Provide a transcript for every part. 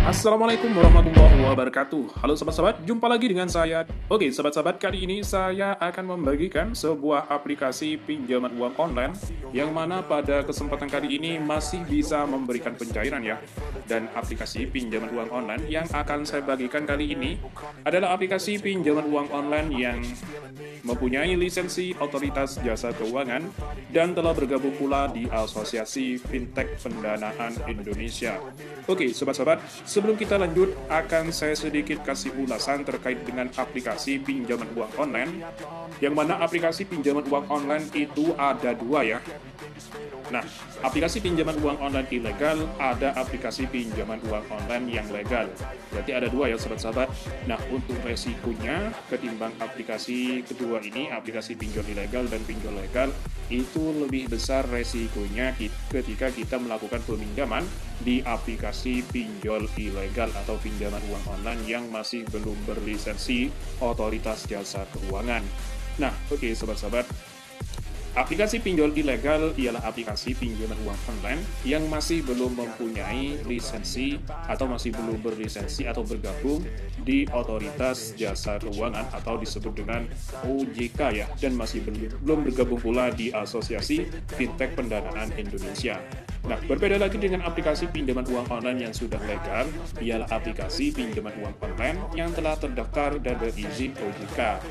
Assalamualaikum warahmatullahi wabarakatuh. Halo sobat-sobat, jumpa lagi dengan saya. Oke, sobat-sobat, kali ini saya akan membagikan sebuah aplikasi pinjaman uang online yang mana pada kesempatan kali ini masih bisa memberikan pencairan ya. Dan aplikasi pinjaman uang online yang akan saya bagikan kali ini adalah aplikasi pinjaman uang online yang mempunyai lisensi Otoritas Jasa Keuangan dan telah bergabung pula di Asosiasi Fintech Pendanaan Indonesia. Oke, sobat-sobat, sebelum kita lanjut, akan saya sedikit kasih ulasan terkait dengan aplikasi pinjaman uang online, yang mana aplikasi pinjaman uang online itu ada dua ya. Nah, aplikasi pinjaman uang online ilegal, ada aplikasi pinjaman uang online yang legal. Berarti ada dua ya sobat-sobat. Nah, untuk resikonya ketimbang aplikasi kedua ini, aplikasi pinjol ilegal dan pinjol legal, itu lebih besar resikonya ketika kita melakukan peminjaman di aplikasi pinjol ilegal atau pinjaman uang online yang masih belum berlisensi Otoritas Jasa Keuangan. Nah, oke sobat-sobat. Aplikasi pinjol ilegal ialah aplikasi pinjaman uang online yang masih belum mempunyai lisensi atau masih belum berlisensi atau bergabung di Otoritas Jasa Keuangan atau disebut dengan OJK ya, dan masih belum bergabung pula di Asosiasi Fintech Pendanaan Indonesia. Nah, berbeda lagi dengan aplikasi pinjaman uang online yang sudah legal, ialah aplikasi pinjaman uang online yang telah terdaftar dan berizin OJK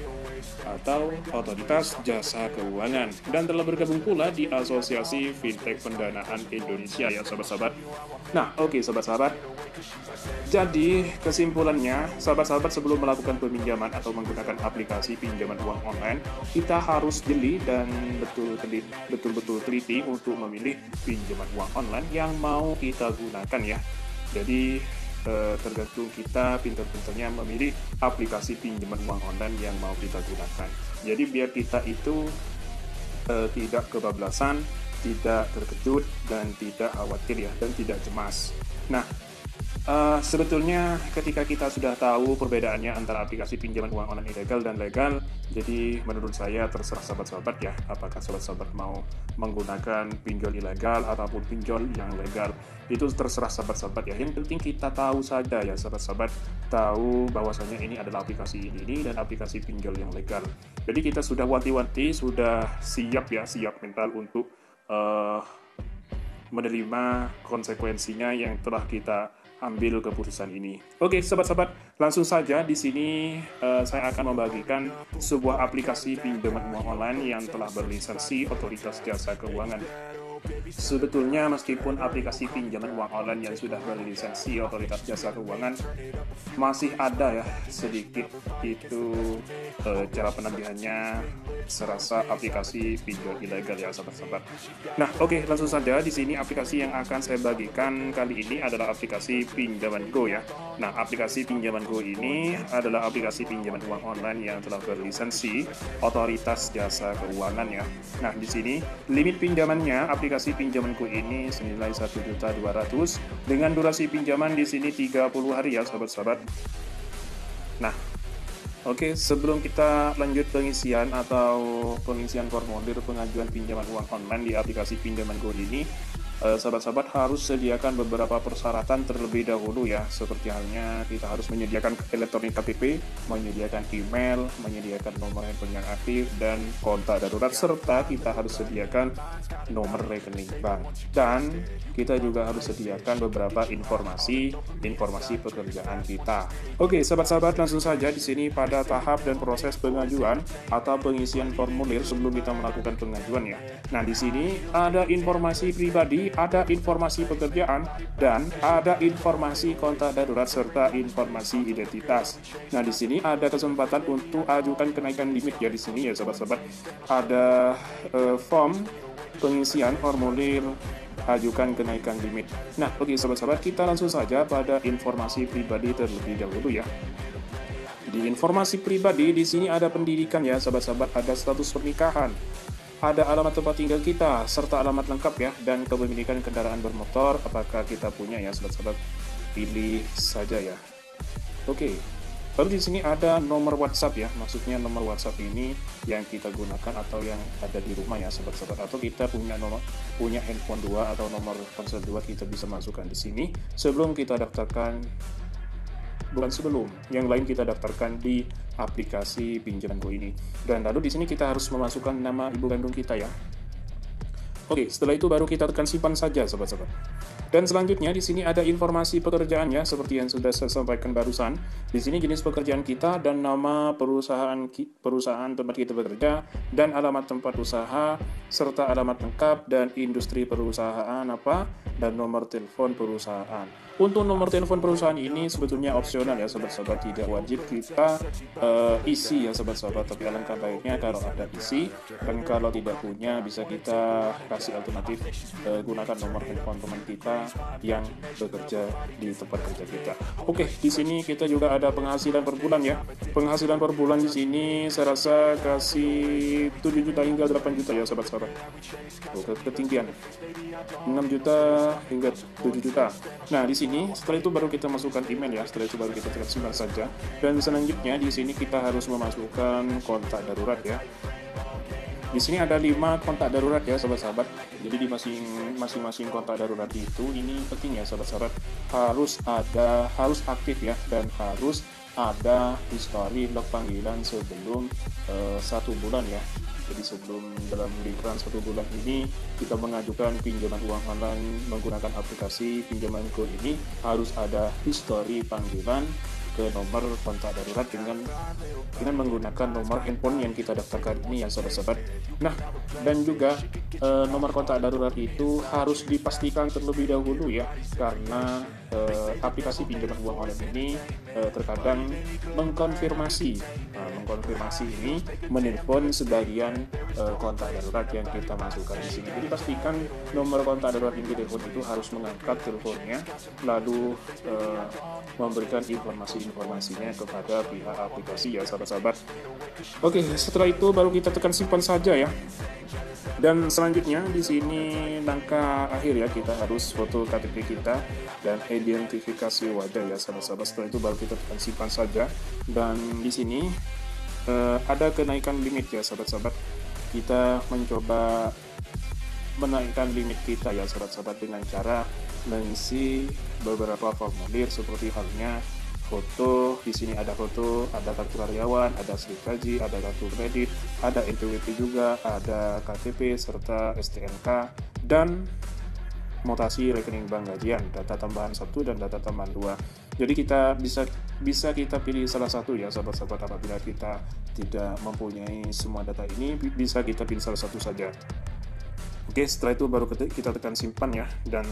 atau Otoritas Jasa Keuangan dan telah bergabung pula di Asosiasi Fintech Pendanaan Indonesia ya sobat-sobat. Nah, oke sobat-sobat. Jadi, kesimpulannya, sahabat-sahabat sebelum melakukan peminjaman atau menggunakan aplikasi pinjaman uang online, kita harus jeli dan betul-betul teliti untuk memilih pinjaman uang online yang mau kita gunakan ya. Jadi, tergantung kita pintar-pintarnya memilih aplikasi pinjaman uang online yang mau kita gunakan. Jadi biar kita itu tidak kebablasan, tidak terkejut, dan tidak khawatir ya, dan tidak cemas. Nah, sebetulnya ketika kita sudah tahu perbedaannya antara aplikasi pinjaman uang online ilegal dan legal, jadi menurut saya terserah sahabat-sahabat ya, apakah sahabat-sahabat mau menggunakan pinjol ilegal ataupun pinjol yang legal. Itu terserah sahabat-sahabat ya. Yang penting kita tahu saja ya sahabat-sahabat, tahu bahwasanya ini adalah aplikasi ini dan aplikasi pinjol yang legal. Jadi kita sudah wanti-wanti, sudah siap ya, siap mental untuk menerima konsekuensinya yang telah kita ambil keputusan ini. Oke, sahabat-sahabat, langsung saja di sini saya akan membagikan sebuah aplikasi pinjaman uang online yang telah berlisensi Otoritas Jasa Keuangan. Sebetulnya meskipun aplikasi pinjaman uang online yang sudah berlisensi Otoritas Jasa Keuangan masih ada ya sedikit itu cara penampilannya serasa aplikasi pinjol ilegal ya sahabat-sahabat. Nah, oke, langsung saja di sini aplikasi yang akan saya bagikan kali ini adalah aplikasi Pinjaman Go ya. Nah, aplikasi Pinjaman Go ini adalah aplikasi pinjaman uang online yang telah berlisensi Otoritas Jasa Keuangan ya. Nah, di sini limit pinjamannya aplikasi Pinjaman Go ini senilai 1.200.000 dengan durasi pinjaman di sini 30 hari ya sahabat-sahabat. Nah, oke, sebelum kita lanjut pengisian formulir pengajuan pinjaman uang online di aplikasi Pinjaman Go ini, sahabat-sahabat harus sediakan beberapa persyaratan terlebih dahulu ya, seperti halnya kita harus menyediakan elektronik KTP, menyediakan email, menyediakan nomor handphone yang aktif dan kontak darurat, serta kita harus sediakan nomor rekening bank, dan kita juga harus sediakan beberapa informasi pekerjaan kita. Oke, sahabat-sahabat, langsung saja di sini pada tahap dan proses pengajuan atau pengisian formulir sebelum kita melakukan pengajuan ya. Nah, di sini ada informasi pribadi, ada informasi pekerjaan, dan ada informasi kontak darurat serta informasi identitas. Nah, di sini ada kesempatan untuk ajukan kenaikan limit ya di sini ya sahabat-sahabat. Ada form pengisian formulir ajukan kenaikan limit. Nah, oke sahabat-sahabat, kita langsung saja pada informasi pribadi terlebih dahulu ya. Di informasi pribadi di sini ada pendidikan ya sahabat-sahabat, ada status pernikahan, ada alamat tempat tinggal kita, serta alamat lengkap ya, dan kepemilikan kendaraan bermotor apakah kita punya ya sahabat-sahabat. Pilih saja ya. Oke. Lalu di sini ada nomor WhatsApp ya, maksudnya nomor WhatsApp ini yang kita gunakan atau yang ada di rumah ya sobat-sobat, atau kita punya handphone 2 atau nomor ponsel 2 kita bisa masukkan di sini sebelum kita daftarkan, bukan sebelum, yang lain kita daftarkan di aplikasi pinjamanku ini. Dan lalu di sini kita harus memasukkan nama ibu kandung kita ya. Oke, setelah itu baru kita tekan simpan saja sobat-sobat. Dan selanjutnya di sini ada informasi pekerjaannya seperti yang sudah saya sampaikan barusan. Di sini jenis pekerjaan kita dan nama perusahaan tempat kita bekerja dan alamat tempat usaha serta alamat lengkap dan industri perusahaan apa dan nomor telepon perusahaan. Untuk nomor telepon perusahaan ini sebetulnya opsional ya sobat-sobat, tidak wajib kita isi ya sobat-sobat, tapi alangkah baiknya kalau ada isi, dan kalau tidak punya bisa kita kasih alternatif gunakan nomor handphone teman kita yang bekerja di tempat kerja kita. Oke, di sini kita juga ada penghasilan per bulan ya. Penghasilan per bulan di sini saya rasa kasih 7 juta hingga 8 juta ya sobat-sobat. Ketinggian 6 juta hingga 7 juta. Nah, di sini setelah itu baru kita masukkan email ya. Setelah itu baru kita tekan simpan saja. Dan selanjutnya di sini kita harus memasukkan kontak darurat ya. Di sini ada 5 kontak darurat ya sahabat-sahabat. Jadi di masing-masing kontak darurat itu ini penting ya sahabat-sahabat, harus aktif ya, dan harus ada history log panggilan sebelum 1 bulan ya. Jadi sebelum dalam lingkaran 1 bulan ini kita mengajukan pinjaman uang online menggunakan aplikasi pinjamanku ini, harus ada history panggilan ke nomor kontak darurat dengan menggunakan nomor handphone yang kita daftarkan ini ya sahabat-sahabat. Nah, dan juga nomor kontak darurat itu harus dipastikan terlebih dahulu ya, karena aplikasi pinjaman uang online ini terkadang mengkonfirmasi ini menelpon sebagian kontak darurat yang kita masukkan di sini. Jadi pastikan nomor kontak darurat yang ditelepon itu harus mengangkat teleponnya, lalu memberikan informasinya kepada pihak aplikasi ya sahabat-sahabat. Oke, setelah itu baru kita tekan simpan saja ya. Dan selanjutnya di sini langkah akhir ya, kita harus foto KTP kita dan identifikasi wajah ya sahabat-sahabat. Setelah itu baru kita tekan simpan saja. Dan di sini ada kenaikan limit ya sahabat-sahabat. Kita mencoba menaikkan limit kita ya sahabat-sahabat dengan cara mengisi beberapa formulir seperti halnya foto. Di sini ada foto, ada kartu karyawan, ada slip gaji, ada kartu kredit, ada NPWP juga, ada KTP serta STNK, dan mutasi rekening bank gajian, data tambahan 1 dan data tambahan 2. Jadi kita bisa kita pilih salah satu ya sahabat-sahabat. Apabila kita tidak mempunyai semua data ini, bisa kita pilih salah satu saja. Oke, setelah itu baru kita tekan simpan ya, dan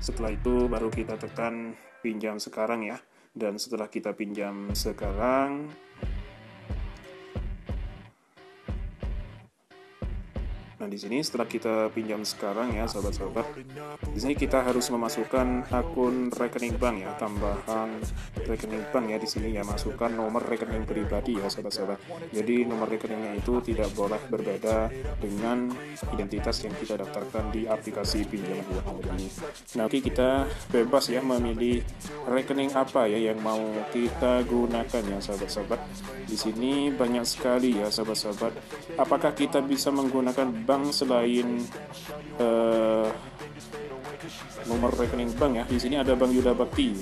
setelah itu baru kita tekan pinjam sekarang ya. Dan setelah kita pinjam sekarang, nah di sini setelah kita pinjam sekarang ya sahabat-sahabat, di sini kita harus memasukkan akun rekening bank ya, tambahan rekening bank ya. Di sini ya masukkan nomor rekening pribadi ya sahabat-sahabat. Jadi nomor rekeningnya itu tidak boleh berbeda dengan identitas yang kita daftarkan di aplikasi pinjaman uang ini. Nah, oke, kita bebas ya memilih rekening apa ya yang mau kita gunakan ya sahabat-sahabat. Di sini banyak sekali ya sahabat-sahabat. Apakah kita bisa menggunakan bank selain nomor rekening bank ya? Di sini ada Bank Yuda Bakti.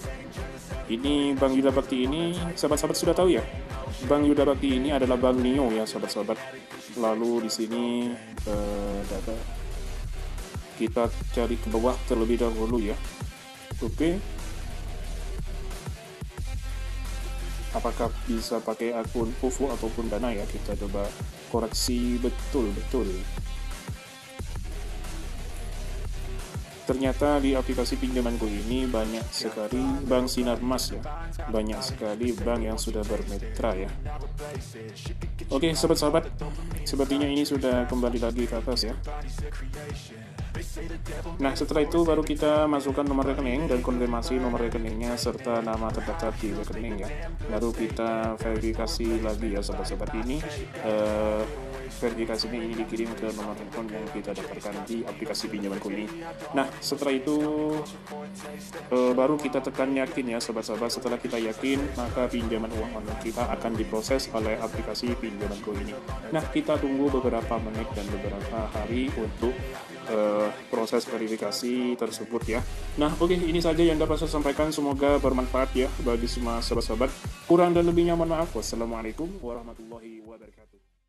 Ini Bank Yuda Bakti ini sahabat-sahabat sudah tahu ya. Bank Yuda Bakti ini adalah Bank Nio ya sahabat-sahabat. Lalu di sini data kita cari ke bawah terlebih dahulu ya. Oke. Apakah bisa pakai akun OVO ataupun Dana ya? Kita coba koreksi betul-betul. Ternyata di aplikasi pinjamanku ini banyak sekali bank sinar emas ya, banyak sekali bank yang sudah bermitra ya. Oke sahabat-sahabat, sepertinya ini sudah kembali lagi ke atas ya. Nah, setelah itu baru kita masukkan nomor rekening dan konfirmasi nomor rekeningnya serta nama terdaftar di rekening ya. Baru kita verifikasi lagi ya sahabat-sahabat. Ini verifikasinya ini dikirim ke nomor handphone yang kita daftarkan di aplikasi pinjaman ini. Nah, setelah itu baru kita tekan yakin ya sobat-sobat. Setelah kita yakin, maka pinjaman uang online kita akan diproses oleh aplikasi pinjaman ini. Nah, kita tunggu beberapa menit dan beberapa hari untuk proses verifikasi tersebut ya. Nah, oke, ini saja yang dapat saya sampaikan. Semoga bermanfaat ya bagi semua sobat-sobat. Kurang dan lebihnya mohon maaf. Wassalamualaikum warahmatullahi wabarakatuh.